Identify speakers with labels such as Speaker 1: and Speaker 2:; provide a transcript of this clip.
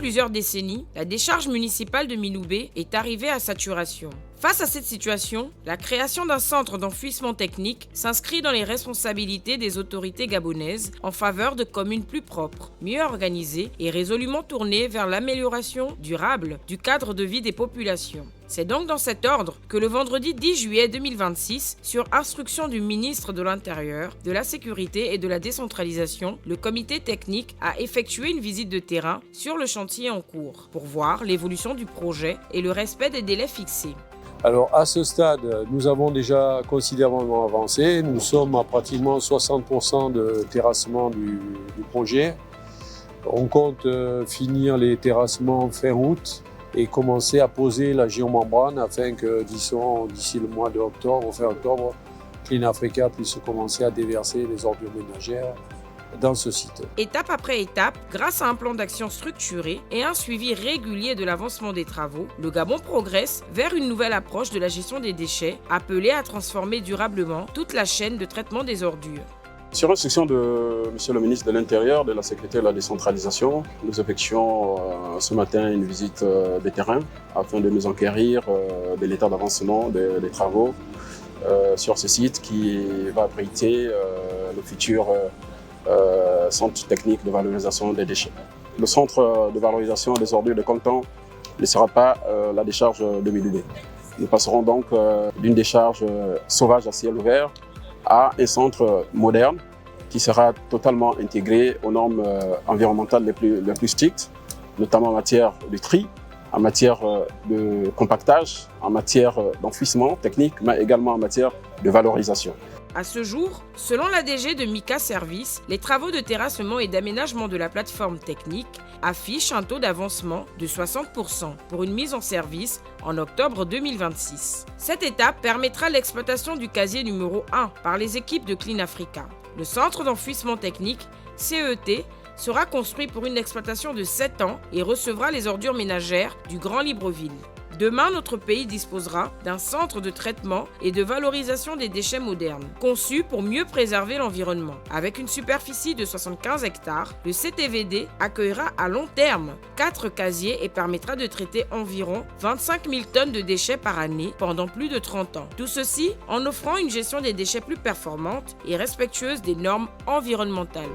Speaker 1: plusieurs décennies, la décharge municipale de Miloubé est arrivée à saturation. Face à cette situation, la création d'un centre d'enfouissement technique s'inscrit dans les responsabilités des autorités gabonaises en faveur de communes plus propres, mieux organisées et résolument tournées vers l'amélioration durable du cadre de vie des populations. C'est donc dans cet ordre que le vendredi 10 juillet 2026, sur instruction du ministre de l'Intérieur, de la Sécurité et de la Décentralisation, le comité technique a effectué une visite de terrain sur le chantier en cours pour voir l'évolution du projet et le respect des délais fixés.
Speaker 2: Alors à ce stade, nous avons déjà considérablement avancé. Nous sommes à pratiquement 60% de terrassement du projet. On compte finir les terrassements fin août et commencer à poser la géomembrane afin que d'ici le mois d'octobre ou fin octobre, Clean Africa puisse commencer à déverser les ordures ménagères dans ce site.
Speaker 1: Étape après étape, grâce à un plan d'action structuré et un suivi régulier de l'avancement des travaux, le Gabon progresse vers une nouvelle approche de la gestion des déchets, appelée à transformer durablement toute la chaîne de traitement des ordures.
Speaker 3: Sur instruction de M. le ministre de l'Intérieur, de la Sécurité et de la Décentralisation, nous effectuons ce matin une visite des terrains afin de nous enquérir de l'état d'avancement des travaux sur ce site qui va abriter le futur centre technique de valorisation des déchets. Le centre de valorisation des ordures de Canton ne sera pas la décharge de Miloubé. Nous passerons donc d'une décharge sauvage à ciel ouvert à un centre moderne qui sera totalement intégré aux normes environnementales les plus strictes, notamment en matière de tri, en matière de compactage, en matière d'enfouissement technique, mais également en matière de valorisation.
Speaker 1: À ce jour, selon l'ADG de Mika Service, les travaux de terrassement et d'aménagement de la plateforme technique affichent un taux d'avancement de 60% pour une mise en service en octobre 2026. Cette étape permettra l'exploitation du casier numéro 1 par les équipes de Clean Africa. Le centre d'enfouissement technique, CET, sera construit pour une exploitation de 7 ans et recevra les ordures ménagères du Grand Libreville. Demain, notre pays disposera d'un centre de traitement et de valorisation des déchets modernes, conçu pour mieux préserver l'environnement. Avec une superficie de 75 hectares, le CTVD accueillera à long terme 4 casiers et permettra de traiter environ 25 000 tonnes de déchets par année pendant plus de 30 ans. Tout ceci en offrant une gestion des déchets plus performante et respectueuse des normes environnementales.